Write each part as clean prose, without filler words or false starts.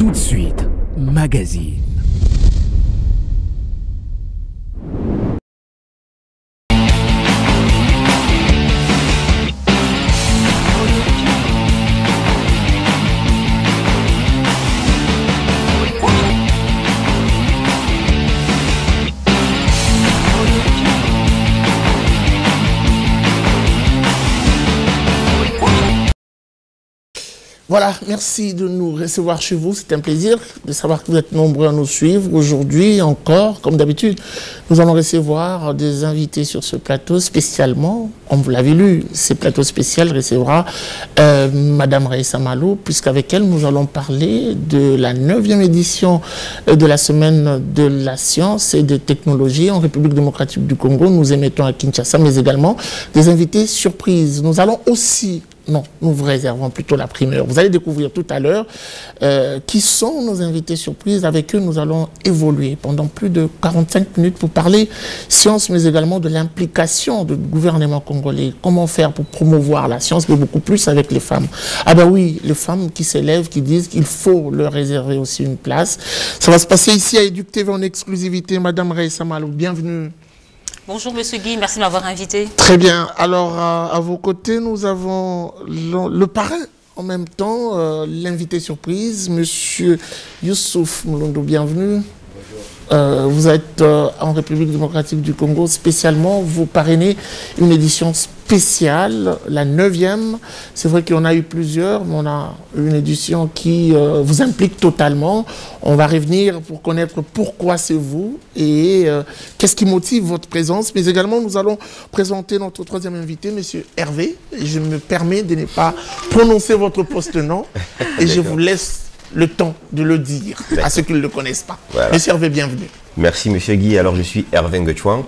Tout de suite, magazine. Voilà, merci de nous recevoir chez vous. C'est un plaisir de savoir que vous êtes nombreux à nous suivre. Aujourd'hui encore, comme d'habitude, nous allons recevoir des invités sur ce plateau spécialement. Comme vous l'avez lu, ce plateau spécial recevra Madame Raissa Malo, puisqu'avec elle, nous allons parler de la 9e édition de la Semaine de la Science et des Technologies en République démocratique du Congo. Nous émettons à Kinshasa, mais également des invités surprises. Nous allons aussi... Non, nous vous réservons plutôt la primeur. Vous allez découvrir tout à l'heure qui sont nos invités surprises. Avec eux, nous allons évoluer pendant plus de 45 minutes pour parler science, mais également de l'implication du gouvernement congolais. Comment faire pour promouvoir la science, mais beaucoup plus avec les femmes. Ah ben oui, les femmes qui s'élèvent, qui disent qu'il faut leur réserver aussi une place. Ça va se passer ici à Éduc TV en exclusivité. Madame Raissa Malo, bienvenue. Bonjour Monsieur Guy, merci de m'avoir invité. Très bien. Alors, à vos côtés, nous avons le parrain, en même temps, l'invité surprise, Monsieur Youssouf Moulondo, bienvenue. Vous êtes en République démocratique du Congo, spécialement, vous parrainez une édition spéciale, la 9e. C'est vrai qu'on a eu plusieurs, mais on a une édition qui vous implique totalement. On va revenir pour connaître pourquoi c'est vous et qu'est-ce qui motive votre présence. Mais également, nous allons présenter notre troisième invité, Monsieur Hervé. Et je me permets de ne pas prononcer votre poste-nom et je vous laisse le temps de le dire à ceux qui ne le connaissent pas. Voilà. Monsieur Hervé, bienvenue. Merci Monsieur Guy. Alors je suis Hervé Ngechouang,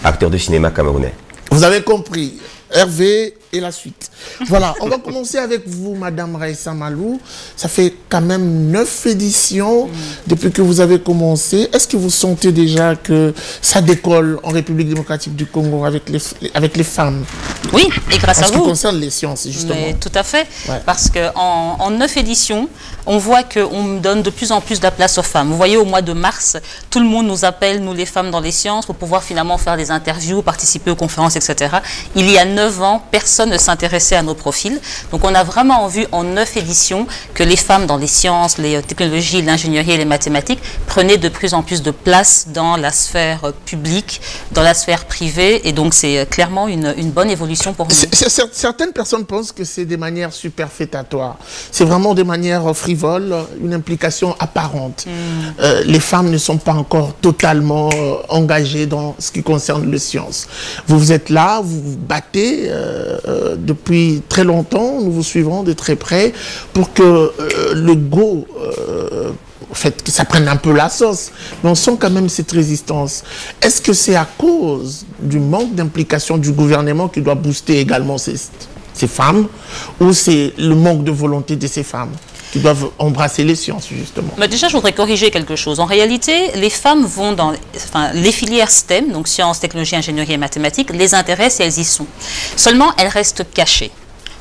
acteur de cinéma camerounais. Vous avez compris, Hervé et la suite. Voilà, on va commencer avec vous, Madame Raissa Malo. Ça fait quand même 9 éditions depuis que vous avez commencé. Est-ce que vous sentez déjà que ça décolle en République démocratique du Congo avec les femmes? Oui, et grâce à vous. En ce qui concerne les sciences, justement. Mais tout à fait, ouais. Parce qu'en 9 éditions, on voit qu'on donne de plus en plus de la place aux femmes. Vous voyez, au mois de mars, tout le monde nous appelle, nous les femmes dans les sciences, pour pouvoir finalement faire des interviews, participer aux conférences, etc. Il y a 9 ans, personne ne s'intéressait à nos profils. Donc on a vraiment vu en 9 éditions que les femmes dans les sciences, les technologies, l'ingénierie et les mathématiques prenaient de plus en plus de place dans la sphère publique, dans la sphère privée. Et donc c'est clairement une bonne évolution pour nous. Certaines personnes pensent que c'est des manières superfétatoires. C'est vraiment des manières frivoles, une implication apparente. Les femmes ne sont pas encore totalement engagées dans ce qui concerne les sciences. Vous êtes là, vous vous battez depuis très longtemps, nous vous suivrons de très près pour que le go, en fait, que ça prenne un peu la sauce. Mais on sent quand même cette résistance. Est-ce que c'est à cause du manque d'implication du gouvernement qui doit booster également ces femmes, ou c'est le manque de volonté de ces femmes qui doivent embrasser les sciences, justement? Mais déjà, je voudrais corriger quelque chose. En réalité, les femmes vont dans les filières STEM, donc sciences, technologies, ingénierie et mathématiques, les intéressent et elles y sont. Seulement, elles restent cachées.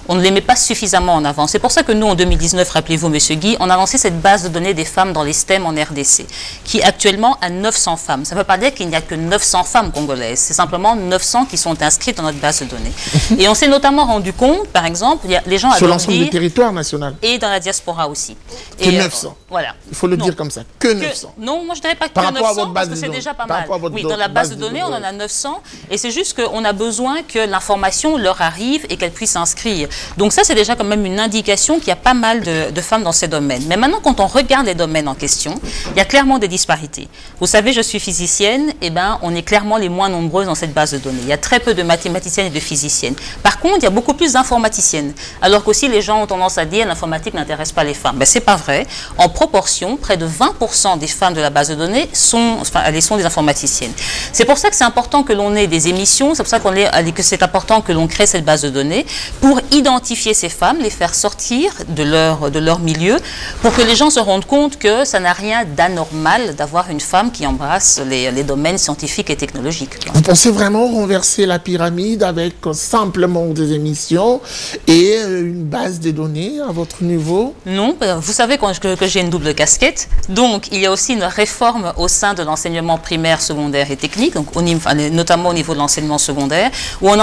On ne les met pas suffisamment en avant. C'est pour ça que nous, en 2019, rappelez-vous, Monsieur Guy, on a lancé cette base de données des femmes dans les STEM en RDC, qui actuellement a 900 femmes. Ça ne veut pas dire qu'il n'y a que 900 femmes congolaises. C'est simplement 900 qui sont inscrites dans notre base de données. Et on s'est notamment rendu compte, par exemple, les gens sur l'ensemble du territoire national. Et dans la diaspora aussi. Que 900. Voilà. Il faut le dire comme ça. Que 900. Non, moi je ne dirais pas que par 900, parce que c'est déjà pas mal. Oui, dans la base de données, on en a 900. Et c'est juste qu'on a besoin que l'information leur arrive et qu'elles puissent s'inscrire. Donc ça, c'est déjà quand même une indication qu'il y a pas mal de femmes dans ces domaines. Mais maintenant, quand on regarde les domaines en question, il y a clairement des disparités. Vous savez, je suis physicienne, et ben, on est clairement les moins nombreuses dans cette base de données. Il y a très peu de mathématiciennes et de physiciennes. Par contre, il y a beaucoup plus d'informaticiennes. Alors qu'aussi, les gens ont tendance à dire l'informatique n'intéresse pas les femmes. Ben, c'est pas vrai. En proportion, près de 20% des femmes de la base de données sont des informaticiennes. C'est pour ça que c'est important que l'on ait des émissions, c'est pour ça que c'est important que l'on crée cette base de données pour identifier ces femmes, les faire sortir de leur milieu, pour que les gens se rendent compte que ça n'a rien d'anormal d'avoir une femme qui embrasse les domaines scientifiques et technologiques. Vous pensez vraiment renverser la pyramide avec simplement des émissions et une base de données à votre niveau? Non, vous savez que j'ai une double casquette. Donc, il y a aussi une réforme au sein de l'enseignement primaire, secondaire et technique, donc notamment au niveau de l'enseignement secondaire, où on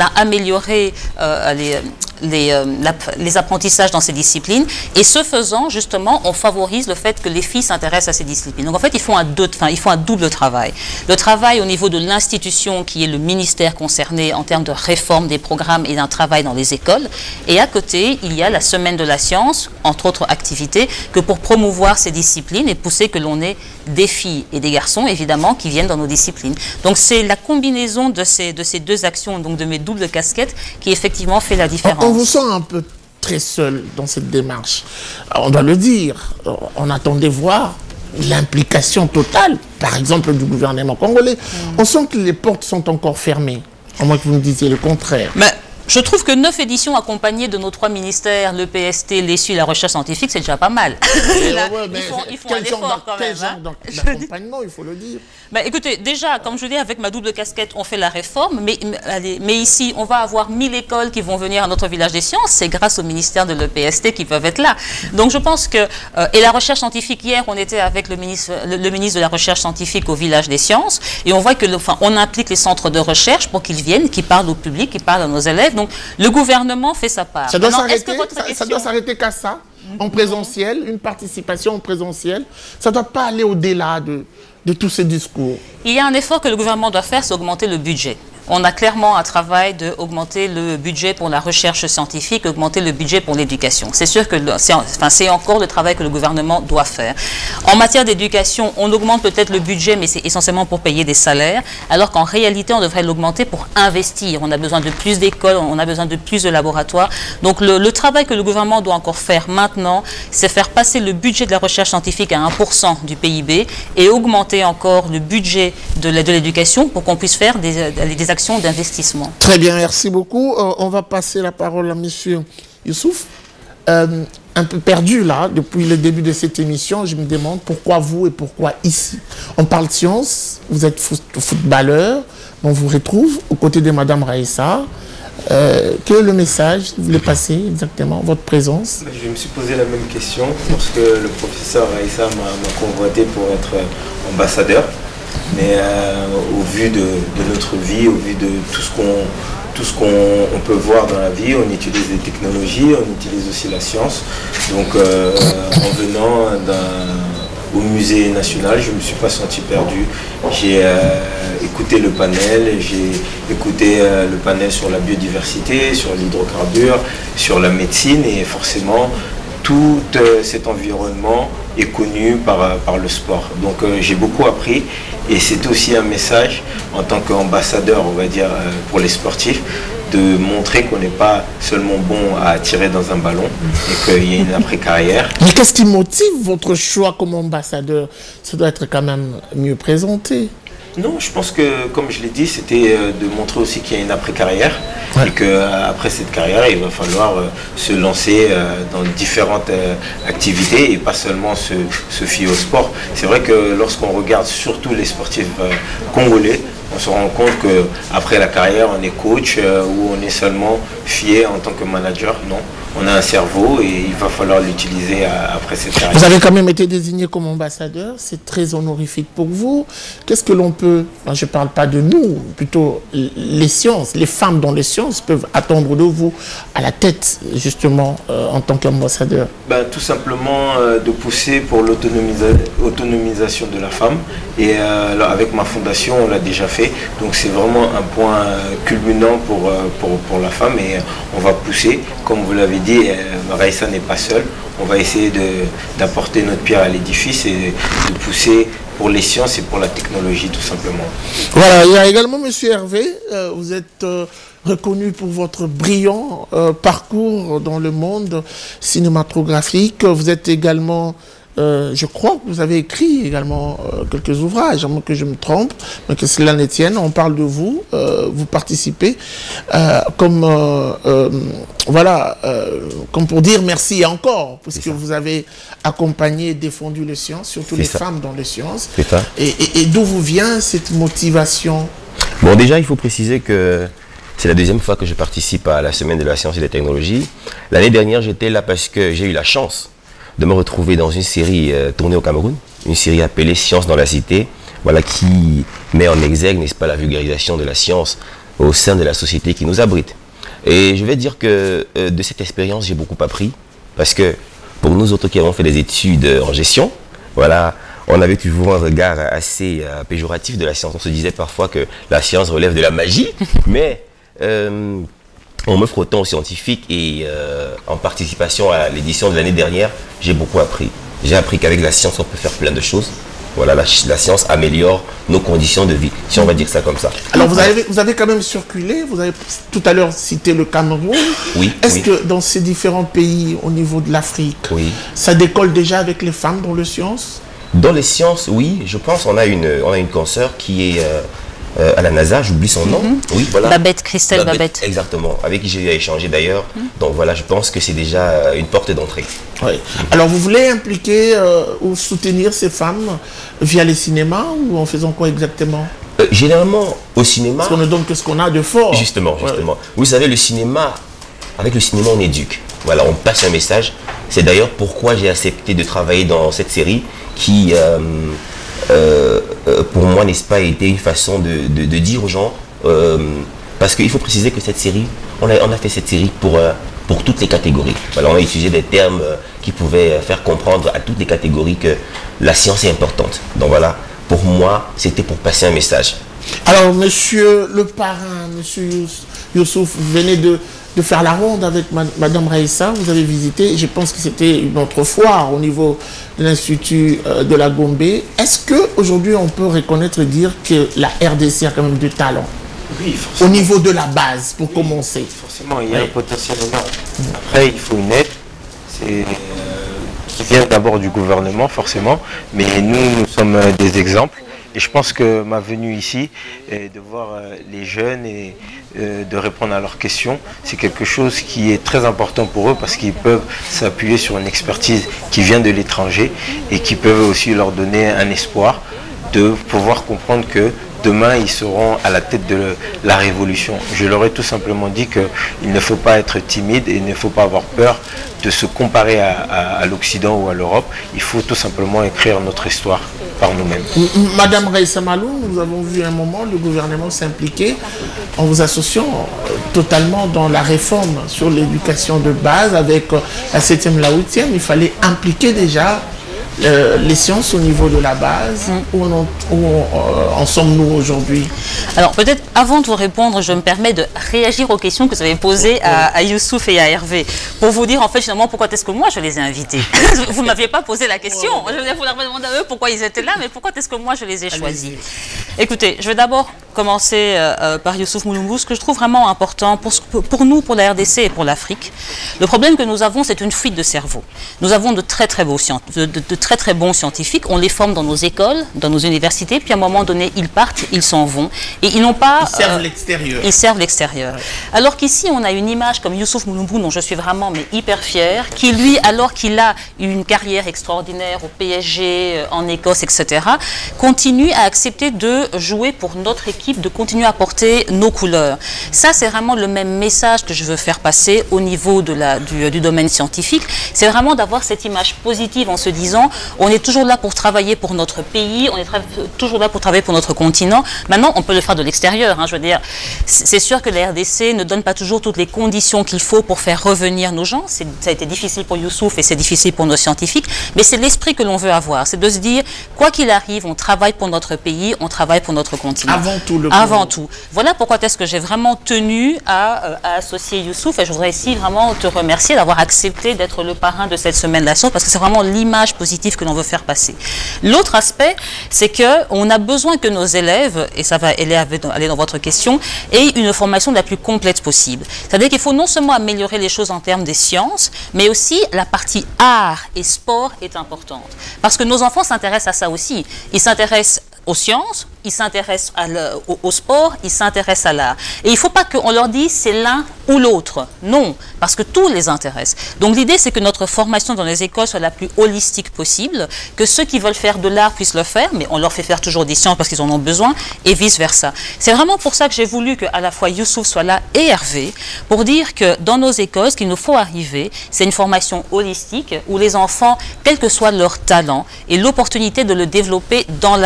a amélioré les apprentissages dans ces disciplines. Et ce faisant, justement, on favorise le fait que les filles s'intéressent à ces disciplines. Donc, en fait, ils font un double travail. Le travail au niveau de l'institution, qui est le ministère concerné en termes de réforme des programmes et d'un travail dans les écoles. Et à côté, il y a la semaine de la science, entre autres activités, que pour promouvoir ces disciplines et pousser que l'on ait des filles et des garçons, évidemment, qui viennent dans nos disciplines. Donc, c'est la combinaison de ces deux actions, donc de mes doubles casquettes, qui effectivement fait la différence. On vous sent un peu très seul dans cette démarche. On doit le dire. On attendait voir l'implication totale, par exemple, du gouvernement congolais. On sent que les portes sont encore fermées, à moins que vous me disiez le contraire. Mais je trouve que 9 éditions accompagnées de nos 3 ministères, le PST, l'ESU et la recherche scientifique, c'est déjà pas mal. Là, ils font un effort quand même. Quel genre d'accompagnement, il faut le dire. Bah, écoutez, déjà, comme je dis, avec ma double casquette, on fait la réforme, mais ici, on va avoir 1000 écoles qui vont venir à notre village des sciences. C'est grâce au ministère de l'EPST qui peuvent être là. Donc, je pense que... et la recherche scientifique, hier, on était avec le ministre de la Recherche scientifique au village des sciences, et on voit que, on implique les centres de recherche pour qu'ils viennent, qu'ils parlent au public, qu'ils parlent à nos élèves. Donc, le gouvernement fait sa part. Ça doit s'arrêter qu'à ça, en présentiel, une participation en présentiel. Ça ne doit pas aller au-delà de tous ces discours. Il y a un effort que le gouvernement doit faire, c'est augmenter le budget. On a clairement un travail d'augmenter le budget pour la recherche scientifique, augmenter le budget pour l'éducation. C'est sûr que c'est encore le travail que le gouvernement doit faire. En matière d'éducation, on augmente peut-être le budget, mais c'est essentiellement pour payer des salaires, alors qu'en réalité, on devrait l'augmenter pour investir. On a besoin de plus d'écoles, on a besoin de plus de laboratoires. Donc le travail que le gouvernement doit encore faire maintenant, c'est faire passer le budget de la recherche scientifique à 1% du PIB et augmenter encore le budget de l'éducation pour qu'on puisse faire des actions d'investissement. Très bien, merci beaucoup. On va passer la parole à M. Youssouf. Un peu perdu là, depuis le début de cette émission, je me demande pourquoi vous et pourquoi ici. On parle science, vous êtes footballeur, on vous retrouve aux côtés de Mme Raissa. Quel est le message que vous voulez passer exactement, votre présence? Je me suis posé la même question lorsque le professeur Raissa m'a convoité pour être ambassadeur. Mais au vu de notre vie, au vu de tout ce qu'on peut voir dans la vie, on utilise les technologies, on utilise aussi la science. Donc en venant au musée national, je ne me suis pas senti perdu. J'ai écouté le panel, j'ai écouté le panel sur la biodiversité, sur l'hydrocarbure, sur la médecine et forcément tout cet environnement est connu par le sport. Donc j'ai beaucoup appris et c'est aussi un message en tant qu'ambassadeur, on va dire, pour les sportifs, de montrer qu'on n'est pas seulement bon à tirer dans un ballon et qu'il y a une après-carrière. Mais qu'est-ce qui motive votre choix comme ambassadeur? Ça doit être quand même mieux présenté. Non, je pense que, comme je l'ai dit, c'était de montrer aussi qu'il y a une après-carrière et qu'après cette carrière, il va falloir se lancer dans différentes activités et pas seulement se fier au sport. C'est vrai que lorsqu'on regarde surtout les sportifs congolais, on se rend compte qu'après la carrière, on est coach ou on est seulement fié en tant que manager. Non, on a un cerveau et il va falloir l'utiliser après cette carrière. Vous avez quand même été désigné comme ambassadeur, c'est très honorifique pour vous. Qu'est-ce que l'on peut, je ne parle pas de nous, plutôt les sciences, les femmes dans les sciences peuvent attendre de vous à la tête justement en tant qu'ambassadeur? Tout simplement de pousser pour l'autonomisation de la femme et avec ma fondation on l'a déjà fait. Donc c'est vraiment un point culminant pour la femme et on va pousser, comme vous l'avez dit, Raissa n'est pas seule. On va essayer d'apporter notre pierre à l'édifice et de pousser pour les sciences et pour la technologie tout simplement. Voilà, il y a également M. Hervé, vous êtes reconnu pour votre brillant parcours dans le monde cinématographique. Vous êtes également... je crois que vous avez écrit également quelques ouvrages, à moins que je me trompe, mais que cela ne tienne. On parle de vous, vous participez comme pour dire merci encore, puisque vous avez accompagné et défendu les sciences, surtout les femmes dans les sciences. Et d'où vous vient cette motivation? Bon, déjà, il faut préciser que c'est la deuxième fois que je participe à la Semaine de la Science et des Technologies. L'année dernière, j'étais là parce que j'ai eu la chance de me retrouver dans une série tournée au Cameroun, une série appelée Science dans la Cité, voilà, qui met en exergue, n'est-ce pas, la vulgarisation de la science au sein de la société qui nous abrite. Et je vais dire que de cette expérience, j'ai beaucoup appris, parce que pour nous autres qui avons fait des études en gestion, voilà, on avait toujours un regard assez péjoratif de la science. On se disait parfois que la science relève de la magie, mais en me frottant aux scientifiques et en participation à l'édition de l'année dernière, j'ai beaucoup appris. J'ai appris qu'avec la science, on peut faire plein de choses. Voilà, la science améliore nos conditions de vie, si on va dire ça comme ça. Alors, vous avez quand même circulé, vous avez tout à l'heure cité le Cameroun. Oui. Est-ce que dans ces différents pays, au niveau de l'Afrique, ça décolle déjà avec les femmes dans les sciences? Dans les sciences, oui, je pense qu'on a une consoeur qui est à la NASA, j'oublie son nom. Oui, voilà. Babette, Christelle Babette. Exactement, avec qui j'ai échangé d'ailleurs. Donc voilà, je pense que c'est déjà une porte d'entrée. Oui. Alors vous voulez impliquer ou soutenir ces femmes via les cinémas ou en faisant quoi exactement? Généralement, au cinéma... Parce qu'on ne donne que ce qu'on a de fort. Justement. Ouais. Vous savez, le cinéma, avec le cinéma, on éduque. Voilà, on passe un message. C'est d'ailleurs pourquoi j'ai accepté de travailler dans cette série qui... pour moi, n'est-ce pas, été une façon de dire aux gens, parce qu'il faut préciser que cette série, on a fait cette série pour toutes les catégories. Voilà, on a utilisé des termes qui pouvaient faire comprendre à toutes les catégories que la science est importante. Donc voilà, pour moi, c'était pour passer un message. Alors, monsieur le parrain, monsieur Youssouf, vous venez de faire la ronde avec Madame Raissa, vous avez visité, je pense que c'était une autre foire au niveau de l'Institut de la Gombe. Est-ce qu'aujourd'hui on peut reconnaître et dire que la RDC a quand même du talent? Oui, forcément. Au niveau de la base, pour commencer. Forcément, il y a un potentiel énorme. Après, il faut une aide qui vient d'abord du gouvernement, forcément, mais nous sommes des exemples. Et je pense que ma venue ici, de voir les jeunes et de répondre à leurs questions, c'est quelque chose qui est très important pour eux parce qu'ils peuvent s'appuyer sur une expertise qui vient de l'étranger et qui peuvent aussi leur donner un espoir de pouvoir comprendre que demain, ils seront à la tête de la révolution. Je leur ai tout simplement dit qu'il ne faut pas être timide et il ne faut pas avoir peur de se comparer à l'Occident ou à l'Europe. Il faut tout simplement écrire notre histoire par nous-mêmes. Madame Raissa Malou, nous avons vu un moment le gouvernement s'impliquer en vous associant totalement dans la réforme sur l'éducation de base avec la 7e, la 8e. Il fallait impliquer déjà les sciences au niveau de la base. Où en sommes-nous aujourd'hui? Alors peut-être avant de vous répondre, je me permets de réagir aux questions que vous avez posées à Youssouf et à Hervé pour vous dire en fait finalement pourquoi est-ce que moi je les ai invités. Vous ne m'aviez pas posé la question. Je vous leur demander à eux pourquoi ils étaient là, mais pourquoi est-ce que moi je les ai choisis. Écoutez, je vais d'abord commencer par Youssouf Mouloumbou. Ce que je trouve vraiment important pour nous, pour la RDC et pour l'Afrique, le problème que nous avons, c'est une fuite de cerveau. Nous avons de très très bons scientifiques, on les forme dans nos écoles, dans nos universités, puis à un moment donné, ils partent, ils s'en vont, et ils n'ont pas... Ils servent l'extérieur. Ils servent l'extérieur. Ouais. Alors qu'ici, on a une image comme Youssouf Mouloumbou, dont je suis vraiment hyper fière, qui lui, alors qu'il a une carrière extraordinaire au PSG, en Écosse, etc., continue à accepter de jouer pour notre équipe, de continuer à porter nos couleurs. Ça, c'est vraiment le même message que je veux faire passer au niveau du domaine scientifique. C'est vraiment d'avoir cette image positive en se disant on est toujours là pour travailler pour notre pays, on est toujours là pour travailler pour notre continent. Maintenant, on peut le faire de l'extérieur. Je veux dire, c'est sûr que la RDC ne donne pas toujours toutes les conditions qu'il faut pour faire revenir nos gens. Ça a été difficile pour Youssouf et c'est difficile pour nos scientifiques, mais c'est l'esprit que l'on veut avoir. C'est de se dire, quoi qu'il arrive, on travaille pour notre pays, on travaille pour notre continent. Avant tout. Avant tout. Voilà pourquoi est-ce que j'ai vraiment tenu à associer Youssouf, et je voudrais ici vraiment te remercier d'avoir accepté d'être le parrain de cette semaine de la science, parce que c'est vraiment l'image positive que l'on veut faire passer. L'autre aspect, c'est qu'on a besoin que nos élèves, et ça va aller dans votre question, aient une formation la plus complète possible. C'est-à-dire qu'il faut non seulement améliorer les choses en termes des sciences, mais aussi la partie art et sport est importante. Parce que nos enfants s'intéressent à ça aussi. Ils s'intéressent aux sciences, ils s'intéressent au sport, ils s'intéressent à l'art. Et il ne faut pas qu'on leur dise c'est l'un ou l'autre. Non, parce que tout les intéresse. Donc l'idée, c'est que notre formation dans les écoles soit la plus holistique possible, que ceux qui veulent faire de l'art puissent le faire, mais on leur fait faire toujours des sciences parce qu'ils en ont besoin, et vice-versa. C'est vraiment pour ça que j'ai voulu qu'à la fois Youssouf soit là et Hervé, pour dire que dans nos écoles, ce qu'il nous faut arriver, c'est une formation holistique où les enfants, quel que soit leur talent, aient l'opportunité de le développer dans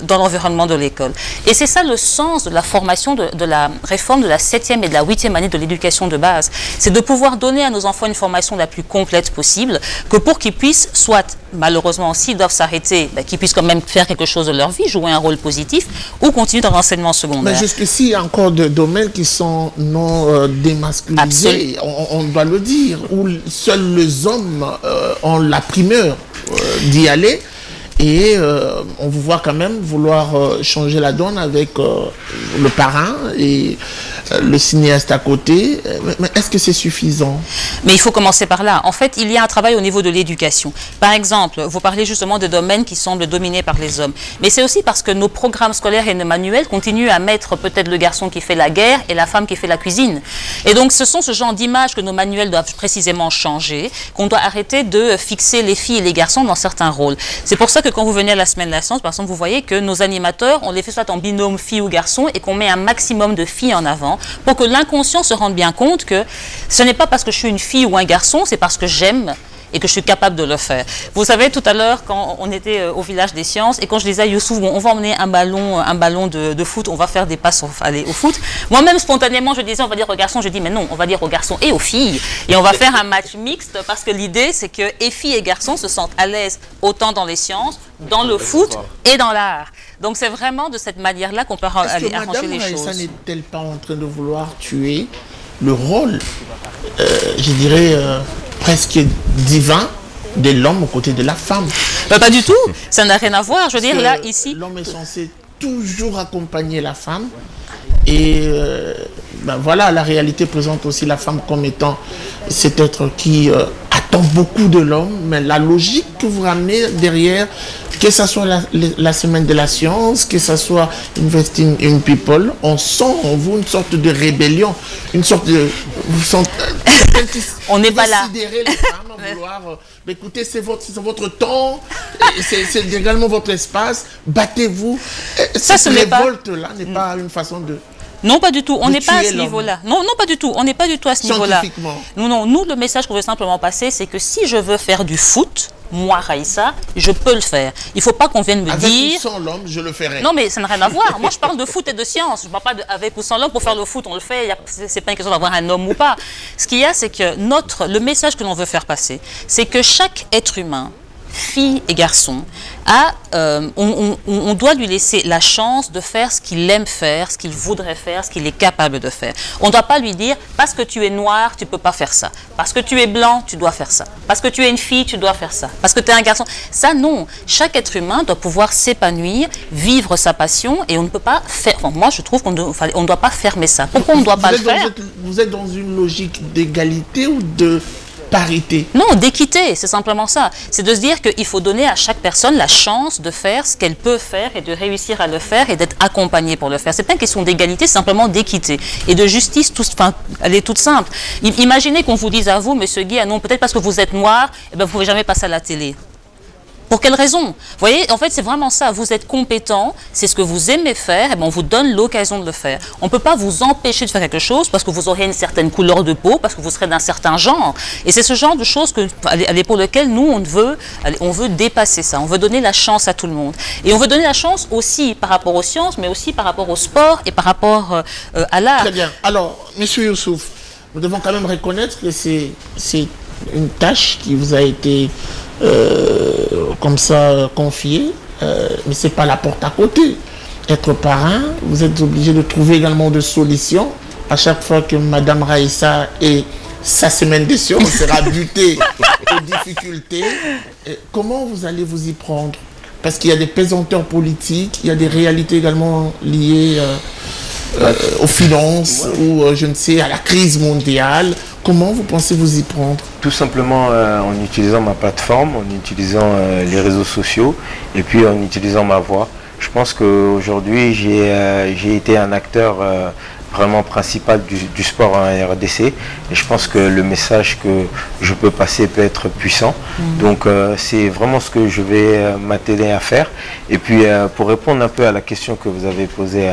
l'environnement de l'école. Et c'est ça le sens de la formation, de la réforme de la 7e et de la 8e année de l'éducation de base. C'est de pouvoir donner à nos enfants une formation la plus complète possible, que pour qu'ils puissent, soit malheureusement s'ils doivent s'arrêter, qu'ils puissent quand même faire quelque chose de leur vie, jouer un rôle positif, ou continuer dans l'enseignement secondaire. Mais jusqu'ici, il y a encore des domaines qui sont non démasculisés, on doit le dire, où seuls les hommes ont la primeur d'y aller. Et on vous voit quand même vouloir changer la donne avec le parrain et le cinéaste à côté. Mais est-ce que c'est suffisant? Mais il faut commencer par là. En fait, il y a un travail au niveau de l'éducation. Par exemple, vous parlez justement de domaines qui semblent dominés par les hommes. Mais c'est aussi parce que nos programmes scolaires et nos manuels continuent à mettre peut-être le garçon qui fait la guerre et la femme qui fait la cuisine. Et donc, ce sont ce genre d'images que nos manuels doivent précisément changer, qu'on doit arrêter de fixer les filles et les garçons dans certains rôles. C'est pour ça que quand vous venez à la semaine de la science, par exemple, vous voyez que nos animateurs, on les fait soit en binôme filles ou garçons et qu'on met un maximum de filles en avant pour que l'inconscient se rende bien compte que ce n'est pas parce que je suis une fille ou un garçon, c'est parce que j'aime et que je suis capable de le faire. Vous savez, tout à l'heure, quand on était au village des sciences, et quand je disais à Youssouf, bon, on va emmener un ballon de foot, on va faire des passes aller au foot. Moi-même, spontanément, je disais, on va dire aux garçons, je dis, mais non, on va dire aux garçons et aux filles. Et on va faire un match mixte, parce que l'idée, c'est que et filles et garçons se sentent à l'aise autant dans les sciences, dans le foot et dans l'art. Donc c'est vraiment de cette manière-là qu'on peut arranger les choses. Raïssa n'est-elle pas en train de vouloir tuer le rôle, je dirais, presque divin de l'homme aux côtés de la femme? Pas du tout, ça n'a rien à voir. Je veux dire, là, ici... L'homme est censé toujours accompagner la femme. Et voilà, la réalité présente aussi la femme comme étant cet être qui attend beaucoup de l'homme. Mais la logique que vous ramenez derrière, que ce soit la semaine de la science, que ce soit Investing in People, on sent en vous une sorte de rébellion, une sorte de... on n'est pas là. Considérer les femmes, vouloir... écoutez, c'est votre temps, c'est également votre espace, battez-vous. Cette révolte-là n'est pas une façon de... Non, pas du tout. On n'est pas à ce niveau-là. Non, non, pas du tout. On n'est pas du tout à ce niveau-là. Non, nous, le message qu'on veut simplement passer, c'est que si je veux faire du foot, moi, Raïssa, je peux le faire. Il ne faut pas qu'on vienne me dire... Avec ou sans l'homme, je le ferai. Non, mais ça n'a rien à voir. Moi, je parle de foot et de science. Je ne parle pas avec ou sans l'homme. Pour faire le foot, on le fait. Ce n'est pas une question d'avoir un homme ou pas. Ce qu'il y a, c'est que le message que l'on veut faire passer, c'est que chaque être humain, fille et garçon, on doit lui laisser la chance de faire ce qu'il aime faire, ce qu'il voudrait faire, ce qu'il est capable de faire. On ne doit pas lui dire, parce que tu es noir, tu ne peux pas faire ça. Parce que tu es blanc, tu dois faire ça. Parce que tu es une fille, tu dois faire ça. Parce que tu es un garçon. Ça, non. Chaque être humain doit pouvoir s'épanouir, vivre sa passion, et on ne peut pas faire... Enfin, moi, je trouve qu'on ne doit pas fermer ça. Pourquoi on ne doit pas le faire? Vous êtes dans une logique d'égalité ou de... parité? Non, d'équité, c'est simplement ça. C'est de se dire qu'il faut donner à chaque personne la chance de faire ce qu'elle peut faire et de réussir à le faire et d'être accompagnée pour le faire. C'est pas une question d'égalité, c'est simplement d'équité et de justice. Elle est toute simple. Imaginez qu'on vous dise à vous, monsieur Guy, ah non, peut-être parce que vous êtes noir, eh ben, vous ne pouvez jamais passer à la télé. Pour quelle raison? Vous voyez, en fait, c'est vraiment ça. Vous êtes compétent, c'est ce que vous aimez faire, et ben on vous donne l'occasion de le faire. On ne peut pas vous empêcher de faire quelque chose parce que vous aurez une certaine couleur de peau, parce que vous serez d'un certain genre. Et c'est ce genre de choses pour lesquelles nous, on veut dépasser ça. On veut donner la chance à tout le monde. Et on veut donner la chance aussi par rapport aux sciences, mais aussi par rapport au sport et par rapport à l'art. Très bien. Alors, monsieur Youssouf, nous devons quand même reconnaître que c'est une tâche qui vous a été... comme ça confié, mais c'est pas la porte à côté. Être parrain, vous êtes obligé de trouver également des solutions. À chaque fois que Madame Raïssa et sa semaine de sciences sera butée aux difficultés, comment vous allez vous y prendre? Parce qu'il y a des pesanteurs politiques, il y a des réalités également liées aux finances ou je ne sais, à la crise mondiale. Comment vous pensez vous y prendre? Tout simplement en utilisant ma plateforme, en utilisant les réseaux sociaux et puis en utilisant ma voix. Je pense qu'aujourd'hui, j'ai été un acteur vraiment principal du sport en RDC, et je pense que le message que je peux passer peut être puissant. Donc c'est vraiment ce que je vais m'atteler à faire. Et puis pour répondre un peu à la question que vous avez posée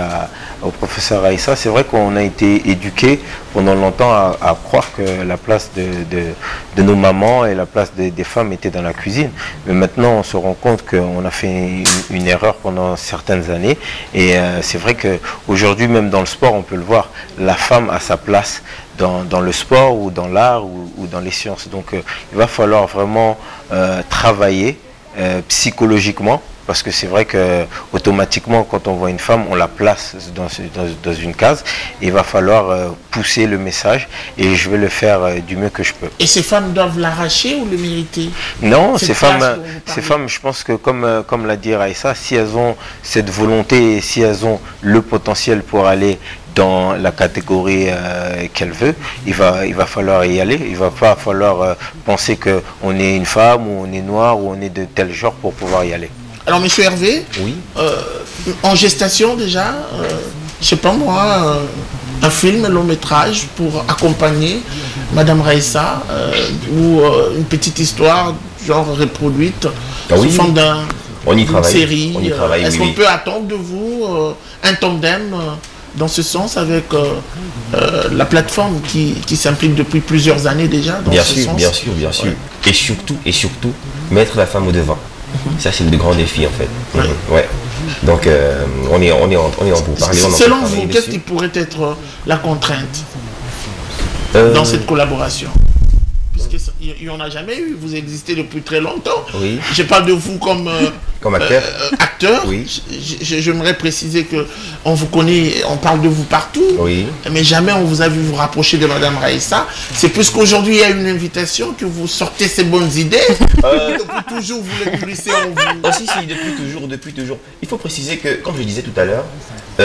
au professeur Aïssa, c'est vrai qu'on a été éduqué pendant longtemps à croire que la place de nos mamans et la place des femmes était dans la cuisine. Mais maintenant on se rend compte qu'on a fait une erreur pendant certaines années, et c'est vrai qu'aujourd'hui même dans le sport on peut le voir, la femme a sa place dans le sport ou dans l'art ou dans les sciences. Donc il va falloir vraiment travailler psychologiquement, parce que c'est vrai que automatiquement quand on voit une femme on la place dans une case, et il va falloir pousser le message, et je vais le faire du mieux que je peux. Et ces femmes doivent l'arracher ou le mériter? Non, ces femmes, je pense que comme l'a dit Raïssa, si elles ont cette volonté et si elles ont le potentiel pour aller dans la catégorie qu'elle veut, il va falloir y aller. Il ne va pas falloir penser qu'on est une femme ou on est noir ou on est de tel genre pour pouvoir y aller. Alors, monsieur Hervé, oui. En gestation déjà, je sais pas moi, un film, un long métrage pour accompagner Madame Raïssa, ou une petite histoire genre reproduite sous forme d'une série. Est-ce qu'on peut attendre de vous un tandem dans ce sens avec la plateforme qui s'implique depuis plusieurs années déjà dans ce sens? Bien sûr. Ouais. Et surtout, mettre la femme au devant. Ça, c'est le grand défi en fait. Ouais. Donc, on est en pourparlers. Selon vous, qu'est-ce qui pourrait être la contrainte dans cette collaboration? Puisqu'il n'y en a jamais eu, vous existez depuis très longtemps. Oui. Je parle de vous comme acteur. Acteur. Oui. J'aimerais préciser qu'on vous connaît, on parle de vous partout, oui. Mais jamais on vous a vu vous rapprocher de Madame Raïssa. C'est plus qu'aujourd'hui il y a une invitation que vous sortez ces bonnes idées. Depuis toujours vous les glissez en vous. Oh, si, depuis toujours. Il faut préciser que, comme je disais tout à l'heure,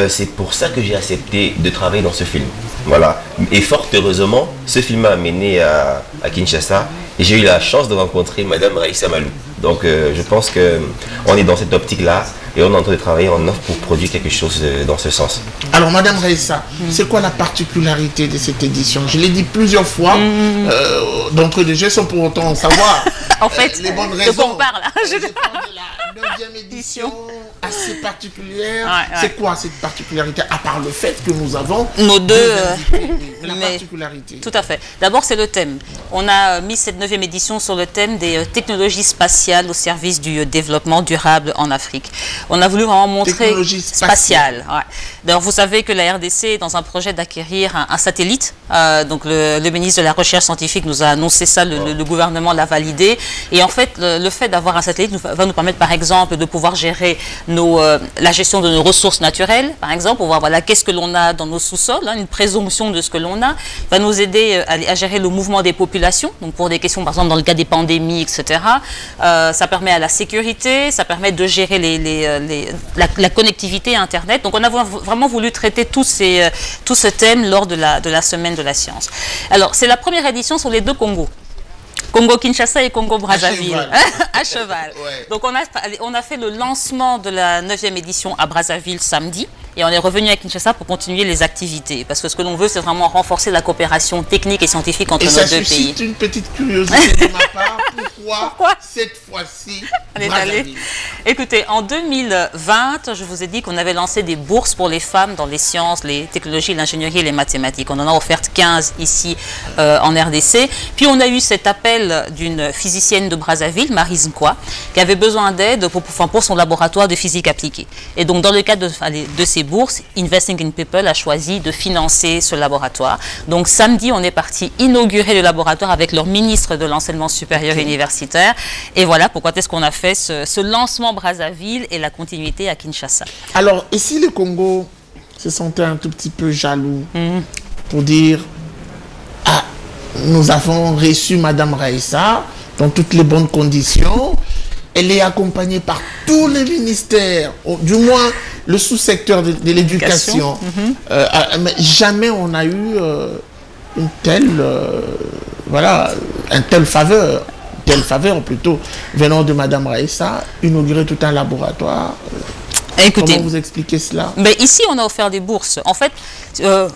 c'est pour ça que j'ai accepté de travailler dans ce film. Voilà. Et fort heureusement, ce film m'a amené à Kinshasa, et j'ai eu la chance de rencontrer Madame Raïssa Malou. Donc je pense qu'on est dans cette optique-là, et on est en train de travailler en offre pour produire quelque chose dans ce sens. Alors Madame Raïssa, c'est quoi la particularité de cette édition? Je l'ai dit plusieurs fois, d'entre les jeux sans pour autant en savoir. En fait, les bonnes raisons. De quoi on parle? Je parle de la 9e édition assez particulière. Ouais. C'est quoi cette particularité, à part le fait que nous avons nos deux la particularité? Tout à fait. D'abord, c'est le thème. On a mis cette 9e édition sur le thème des technologies spatiales au service du développement durable en Afrique. On a voulu vraiment montrer... Technologie spatiale. Ouais. D'ailleurs, vous savez que la RDC est dans un projet d'acquérir un satellite. Donc, le ministre de la Recherche scientifique nous a annoncé ça, le gouvernement l'a validé. Et en fait, le fait d'avoir un satellite va nous permettre, par exemple, de pouvoir gérer la gestion de nos ressources naturelles, par exemple, pour voir voilà, qu'est-ce que l'on a dans nos sous-sols, une présomption de ce que l'on a, va nous aider à gérer le mouvement des populations, donc pour des questions, par exemple, dans le cas des pandémies, etc. Ça permet à la sécurité, ça permet de gérer la connectivité Internet. Donc, on a vraiment voulu traiter tout ce thème lors de la semaine de la science. Alors, c'est la première édition sur les deux Congos. Congo-Kinshasa et Congo-Brazzaville. À cheval. Ouais. Donc on a fait le lancement de la 9e édition à Brazzaville samedi, et on est revenu à Kinshasa pour continuer les activités. Parce que ce que l'on veut, c'est vraiment renforcer la coopération technique et scientifique entre nos deux pays. Et ça suscite une petite curiosité de ma part. Pourquoi cette fois-ci Brazzaville? Écoutez, en 2020, je vous ai dit qu'on avait lancé des bourses pour les femmes dans les sciences, les technologies, l'ingénierie et les mathématiques. On en a offert 15 ici en RDC. Puis on a eu cet appel d'une physicienne de Brazzaville, Marie Nkwa, qui avait besoin d'aide pour son laboratoire de physique appliquée. Et donc, dans le cadre de ces bourses, Investing in People a choisi de financer ce laboratoire. Donc, samedi, on est parti inaugurer le laboratoire avec leur ministre de l'enseignement supérieur et universitaire. Et voilà pourquoi est-ce qu'on a fait ce lancement Brazzaville et la continuité à Kinshasa. Alors, et si le Congo se sentait un tout petit peu jaloux pour dire... Nous avons reçu Madame Raïssa dans toutes les bonnes conditions. Elle est accompagnée par tous les ministères, du moins le sous-secteur de l'éducation. Mais jamais on a eu une telle, un tel faveur plutôt, venant de Madame Raïssa, inaugurer tout un laboratoire. Écoutez, comment vous expliquez cela? Mais ici, on a offert des bourses. En fait,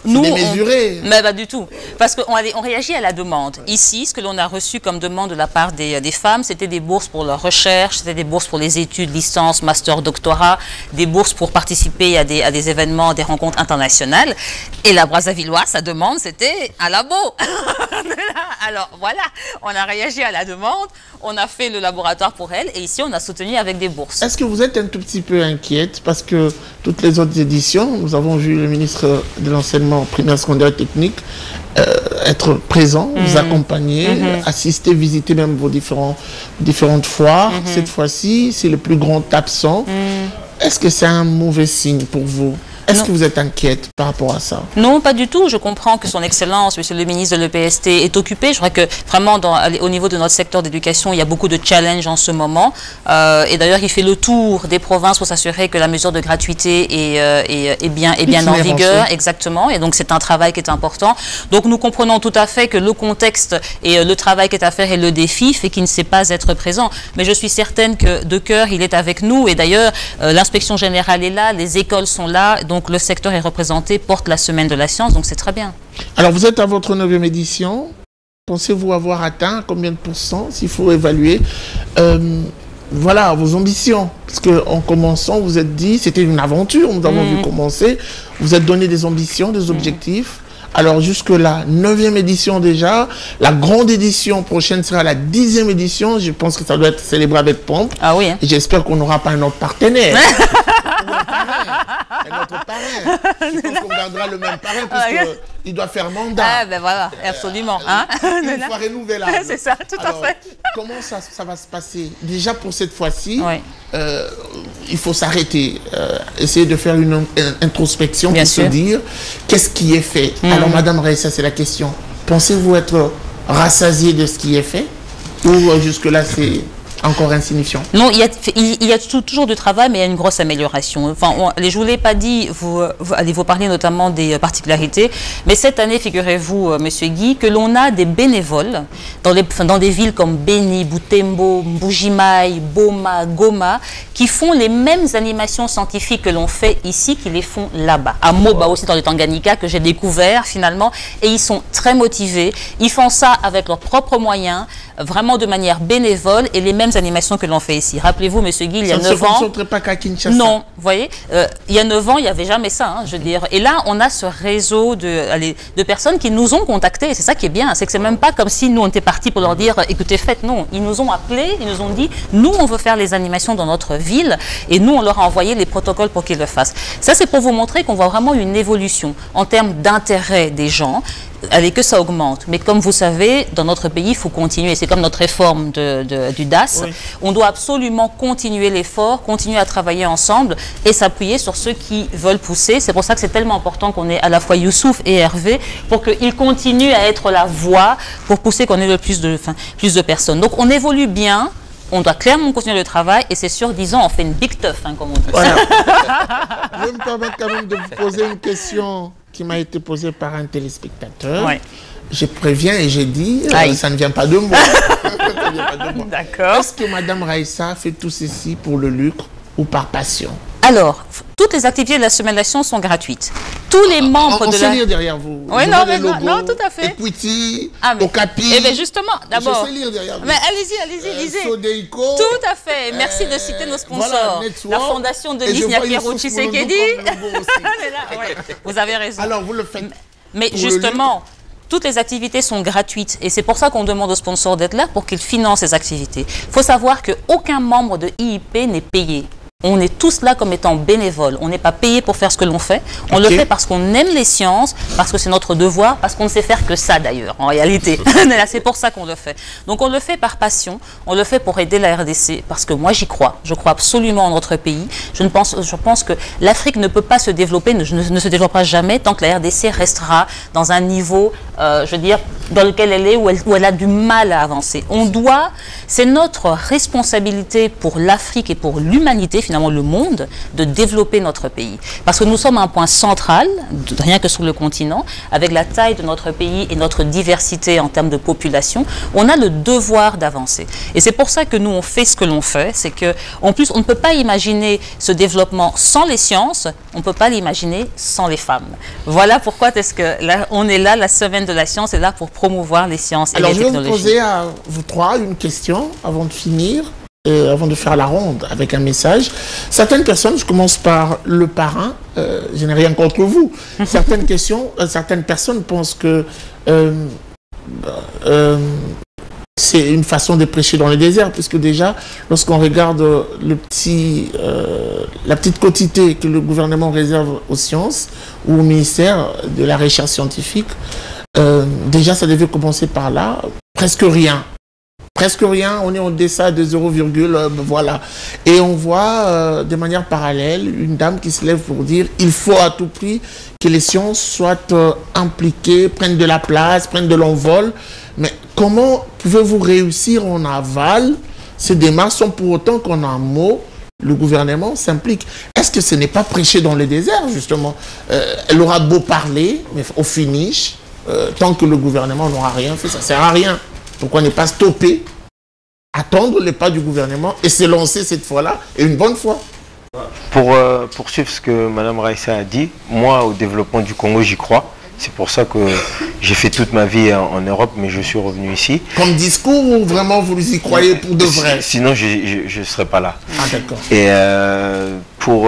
nous... démesuré. Mais pas du tout. Parce qu'on réagit à la demande. Ici, ce que l'on a reçu comme demande de la part des femmes, c'était des bourses pour leur recherche, c'était des bourses pour les études, licence, master, doctorat, des bourses pour participer à des événements, des rencontres internationales. Et la Brazzavilloise, sa demande, c'était un labo. Alors voilà, on a réagi à la demande, on a fait le laboratoire pour elle et ici on a soutenu avec des bourses. Est-ce que vous êtes un tout petit peu inquiète parce que toutes les autres éditions, nous avons vu le ministre de l'enseignement primaire, secondaire et technique être présent, vous accompagner, assister, visiter même vos différentes foires. Cette fois-ci, c'est le plus grand absent. Est-ce que c'est un mauvais signe pour vous? Est-ce que vous êtes inquiète par rapport à ça? Non, pas du tout. Je comprends que son Excellence, Monsieur le ministre de l'EPST, est occupé. Je crois que vraiment, au niveau de notre secteur d'éducation, il y a beaucoup de challenges en ce moment. Et d'ailleurs, il fait le tour des provinces pour s'assurer que la mesure de gratuité est bien en vigueur. Exactement. Et donc, c'est un travail qui est important. Donc, nous comprenons tout à fait que le contexte et le travail qui est à faire et le défi fait qu'il ne sait pas être présent. Mais je suis certaine que de cœur, il est avec nous. Et d'ailleurs, l'inspection générale est là, les écoles sont là. Donc le secteur est représenté, porte la semaine de la science, donc c'est très bien. Alors vous êtes à votre 9e édition. Pensez-vous avoir atteint combien de pourcents, s'il faut évaluer voilà, vos ambitions? Parce qu'en commençant, vous êtes dit, c'était une aventure, nous avons vu commencer. Vous êtes donné des ambitions, des objectifs. Alors jusque-là, 9e édition déjà, la grande édition prochaine sera la 10e édition. Je pense que ça doit être célébré avec pompe. Ah oui. Hein. Et j'espère qu'on n'aura pas un autre partenaire. Un autre parrain. Je pense qu'on gardera le même parrain puisqu'il doit faire mandat. Ah ben voilà, absolument. Une fois renouvelable. C'est ça, tout à fait. Comment ça va se passer? Déjà pour cette fois-ci, il faut s'arrêter, essayer de faire une introspection pour se dire qu'est-ce qui est fait. Alors Madame Raissa, c'est la question. Pensez-vous être rassasiée de ce qui est fait ou jusque-là c'est encore insignifiant? Non, il y a toujours du travail, mais il y a une grosse amélioration. Enfin, je ne vous l'ai pas dit, vous allez vous parler notamment des particularités, mais cette année, figurez-vous, Monsieur Guy, que l'on a des bénévoles dans des villes comme Beni, Butembo, Mbujimaï, Boma, Goma, qui font les mêmes animations scientifiques que l'on fait ici, qui les font là-bas. À Moba aussi, dans le Tanganyika, que j'ai découvert finalement, et ils sont très motivés. Ils font ça avec leurs propres moyens, vraiment de manière bénévole, et les mêmes animations que l'on fait ici. Rappelez-vous, Monsieur Guy, il y a 9 ans... Ça ne se pas qu'à Kinshasa. Non, vous voyez, il y a 9 ans, il n'y avait jamais ça, je veux dire. Et là, on a ce réseau de personnes qui nous ont contactés. C'est ça qui est bien, c'est que c'est même pas comme si nous, on était partis pour leur dire, écoutez, faites. Non, ils nous ont appelés, ils nous ont dit, nous, on veut faire les animations dans notre ville, et nous, on leur a envoyé les protocoles pour qu'ils le fassent. Ça, c'est pour vous montrer qu'on voit vraiment une évolution en termes d'intérêt des gens, avec que ça augmente. Mais comme vous savez, dans notre pays, il faut continuer. C'est comme notre réforme du DAS. Oui. On doit absolument continuer l'effort, continuer à travailler ensemble et s'appuyer sur ceux qui veulent pousser. C'est pour ça que c'est tellement important qu'on ait à la fois Youssouf et Hervé pour qu'ils continuent à être la voix pour pousser qu'on ait le plus de personnes. Donc on évolue bien. On doit clairement continuer le travail et c'est sûr, disons, on fait une big tough, comme on dit. Voilà. Je vais me permettre quand même de vous poser une question qui m'a été posée par un téléspectateur. Ouais. Je préviens et j'ai dit, ça ne vient pas de moi. D'accord. Est-ce que Madame Raissa fait tout ceci pour le lucre ou par passion? Alors, toutes les activités de la Semaine de la Science sont gratuites. Tous les membres de la... On sait lire derrière vous. Oui, non, tout à fait. Equity, Okapi. Eh bien, justement, d'abord... Je sais lire derrière vous. Mais allez-y, lisez. Sodeiko. Tout à fait. Merci de citer nos sponsors. Voilà, la Fondation de Denise Nyakero Tshisekedi. Vous avez raison. Alors, vous le faites. Mais justement... Toutes les activités sont gratuites et c'est pour ça qu'on demande aux sponsors d'être là pour qu'ils financent ces activités. Il faut savoir qu'aucun membre de IIP n'est payé. On est tous là comme étant bénévoles. On n'est pas payé pour faire ce que l'on fait. On le fait parce qu'on aime les sciences, parce que c'est notre devoir, parce qu'on ne sait faire que ça d'ailleurs, en réalité. C'est pour ça qu'on le fait. Donc on le fait par passion, on le fait pour aider la RDC, parce que moi j'y crois. Je crois absolument en notre pays. Je pense que l'Afrique ne peut pas se développer, ne se développera jamais tant que la RDC restera dans un niveau, je veux dire, dans lequel elle est, où elle a du mal à avancer. C'est notre responsabilité pour l'Afrique et pour l'humanité, finalement le monde, de développer notre pays. Parce que nous sommes à un point central, rien que sur le continent, avec la taille de notre pays et notre diversité en termes de population, on a le devoir d'avancer. Et c'est pour ça que nous, on fait ce que l'on fait, c'est que, en plus, on ne peut pas imaginer ce développement sans les sciences, on ne peut pas l'imaginer sans les femmes. Voilà pourquoi on est là, la semaine de la science est là pour promouvoir les sciences et les technologies. Alors, je vais vous poser à vous trois une question avant de finir, avant de faire la ronde avec un message. Certaines personnes, je commence par le parrain, je n'ai rien contre vous. Certaines personnes pensent que c'est une façon de prêcher dans le désert, puisque déjà, lorsqu'on regarde la petite quotité que le gouvernement réserve aux sciences ou au ministère de la recherche scientifique, déjà ça devait commencer par là, presque rien. Presque rien, on est en deçà de 0, voilà. Et on voit de manière parallèle une dame qui se lève pour dire il faut à tout prix que les sciences soient impliquées, prennent de la place, prennent de l'envol. Mais comment pouvez-vous réussir en aval ces démarches sans pour autant qu'en un mot, le gouvernement s'implique? Est-ce que ce n'est pas prêcher dans le désert, justement? Elle aura beau parler, mais au finish, tant que le gouvernement n'aura rien fait, ça ne sert à rien. Pourquoi ne pas stopper, attendre les pas du gouvernement et se lancer cette fois-là, et une bonne fois? Pour poursuivre ce que Mme Raissa a dit, moi, au développement du Congo, j'y crois. C'est pour ça que j'ai fait toute ma vie en Europe, mais je suis revenu ici. Comme discours ou vraiment vous y croyez pour de vrai? Sinon, je ne serais pas là. Ah, d'accord. Et pour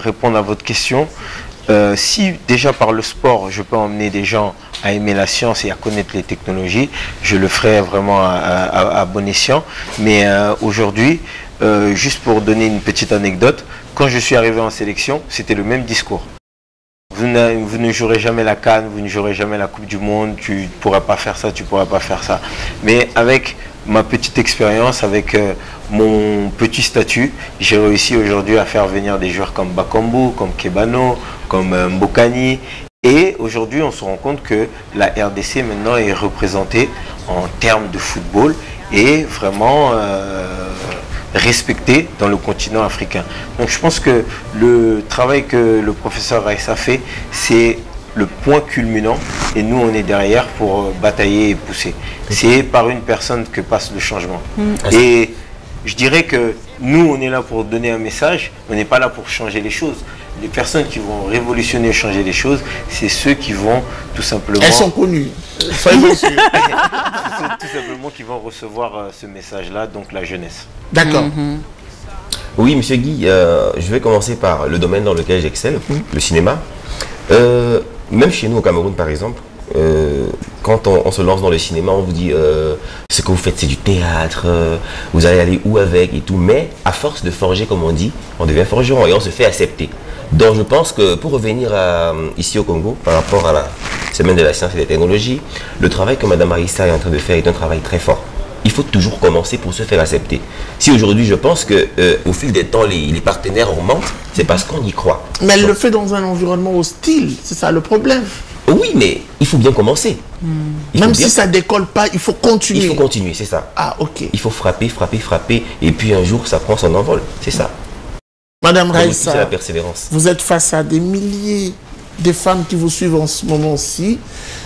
répondre à votre question, si déjà par le sport, je peux emmener des gens à aimer la science et à connaître les technologies, je le ferai vraiment à bon escient. Mais aujourd'hui, juste pour donner une petite anecdote, quand je suis arrivé en sélection, c'était le même discours. Vous ne jouerez jamais la CAN, vous ne jouerez jamais la Coupe du Monde, tu ne pourras pas faire ça, tu ne pourras pas faire ça. Mais avec ma petite expérience, avec mon petit statut, j'ai réussi aujourd'hui à faire venir des joueurs comme Bakambu, comme Kebano, comme Mbokani. Et aujourd'hui, on se rend compte que la RDC maintenant est représentée en termes de football et vraiment respectée dans le continent africain. Donc je pense que le travail que le professeur Raissa fait, c'est le point culminant et nous on est derrière pour batailler et pousser. C'est par une personne que passe le changement. Et je dirais que nous on est là pour donner un message, on n'est pas là pour changer les choses. Les personnes qui vont révolutionner et changer les choses, c'est ceux qui vont tout simplement... Elles sont connues, soyez sûrs. Tout simplement qui vont recevoir ce message-là, donc la jeunesse. D'accord. Oui, monsieur Guy, je vais commencer par le domaine dans lequel j'excelle, le cinéma. Même chez nous au Cameroun, par exemple, quand on se lance dans le cinéma, on vous dit ce que vous faites, c'est du théâtre, vous allez aller où avec et tout. Mais à force de forger, comme on dit, on devient forgeron et on se fait accepter. Donc je pense que pour revenir ici au Congo, par rapport à la semaine de la science et des technologies, le travail que Mme Raissa est en train de faire est un travail très fort. Il faut toujours commencer pour se faire accepter. Si aujourd'hui je pense que au fil des temps les partenaires augmentent, c'est parce qu'on y croit. Mais elle le fait dans un environnement hostile, c'est ça le problème. Oui, mais il faut bien commencer. Même si ça ne décolle pas, il faut continuer. Il faut continuer, c'est ça. Ah, ok. Il faut frapper, frapper, frapper, et puis un jour ça prend son envol, c'est ça. Madame Raissa, c'est la persévérance. Vous êtes face à des milliers de femmes qui vous suivent en ce moment-ci,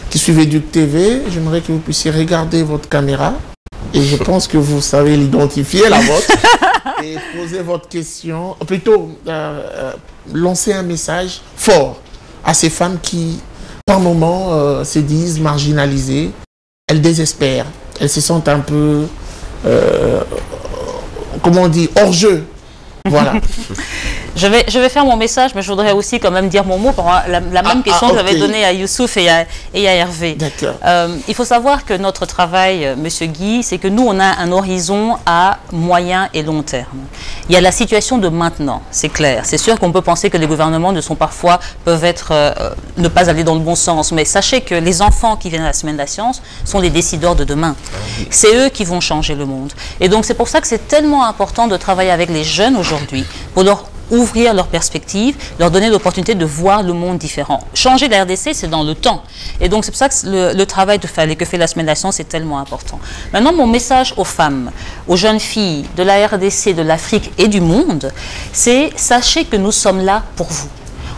qui suivent Educ TV. J'aimerais que vous puissiez regarder votre caméra. Et je pense que vous savez l'identifier, la vôtre, et poser votre question, plutôt lancer un message fort à ces femmes qui, par moments, se disent marginalisées. Elles désespèrent, elles se sentent un peu, comment on dit, hors jeu. Voilà. Je vais faire mon message, mais je voudrais aussi quand même dire mon mot pour la même question que j'avais donnée à Youssouf et à Hervé. D'accord. Il faut savoir que notre travail, Monsieur Guy, c'est que nous, on a un horizon à moyen et long terme. Il y a la situation de maintenant, c'est clair. C'est sûr qu'on peut penser que les gouvernements peuvent ne pas aller dans le bon sens, mais sachez que les enfants qui viennent à la semaine de la science sont les décideurs de demain. C'est eux qui vont changer le monde. Et donc c'est pour ça que c'est tellement important de travailler avec les jeunes aujourd'hui, pour leur ouvrir leurs perspectives, leur donner l'opportunité de voir le monde différent. Changer la RDC, c'est dans le temps. Et donc, c'est pour ça que le travail que fait la Semaine de la Science est tellement important. Maintenant, mon message aux femmes, aux jeunes filles de la RDC, de l'Afrique et du monde, c'est sachez que nous sommes là pour vous.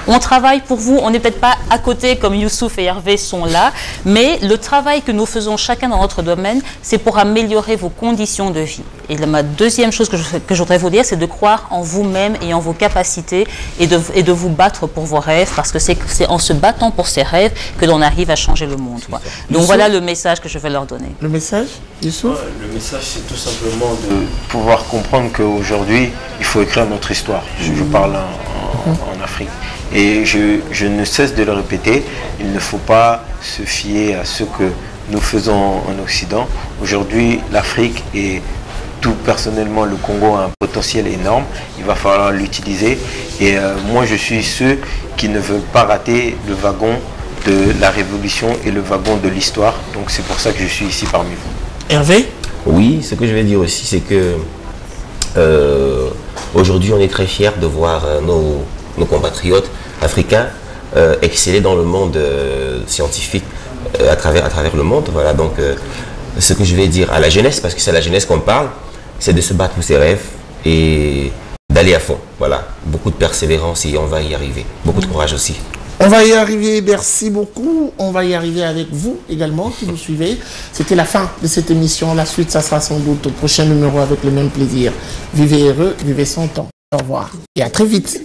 On travaille pour vous, on n'est peut-être pas à côté comme Youssouf et Hervé sont là, mais le travail que nous faisons chacun dans notre domaine, c'est pour améliorer vos conditions de vie. Et ma deuxième chose que je voudrais vous dire, c'est de croire en vous-même et en vos capacités et de vous battre pour vos rêves, parce que c'est en se battant pour ces rêves que l'on arrive à changer le monde, quoi. Donc voilà le message que je vais leur donner. Le message, Youssouf? Le message, c'est tout simplement de pouvoir comprendre qu'aujourd'hui, il faut écrire notre histoire. Je parle en Afrique. Et je ne cesse de le répéter, il ne faut pas se fier à ce que nous faisons en Occident. Aujourd'hui, l'Afrique et tout personnellement le Congo a un potentiel énorme, il va falloir l'utiliser. Et moi, je suis ceux qui ne veulent pas rater le wagon de la révolution et le wagon de l'histoire. Donc c'est pour ça que je suis ici parmi vous. Hervé? Oui, ce que je vais dire aussi, c'est que aujourd'hui, on est très fiers de voir nos compatriotes africains exceller dans le monde scientifique à travers le monde. Voilà, donc ce que je vais dire à la jeunesse, parce que c'est à la jeunesse qu'on parle, c'est de se battre pour ses rêves et d'aller à fond. Voilà, beaucoup de persévérance et on va y arriver. Beaucoup de courage aussi. On va y arriver, merci beaucoup. On va y arriver avec vous également qui nous suivez. C'était la fin de cette émission. La suite, ça sera sans doute au prochain numéro avec le même plaisir. Vivez heureux, vivez son temps. Au revoir et à très vite.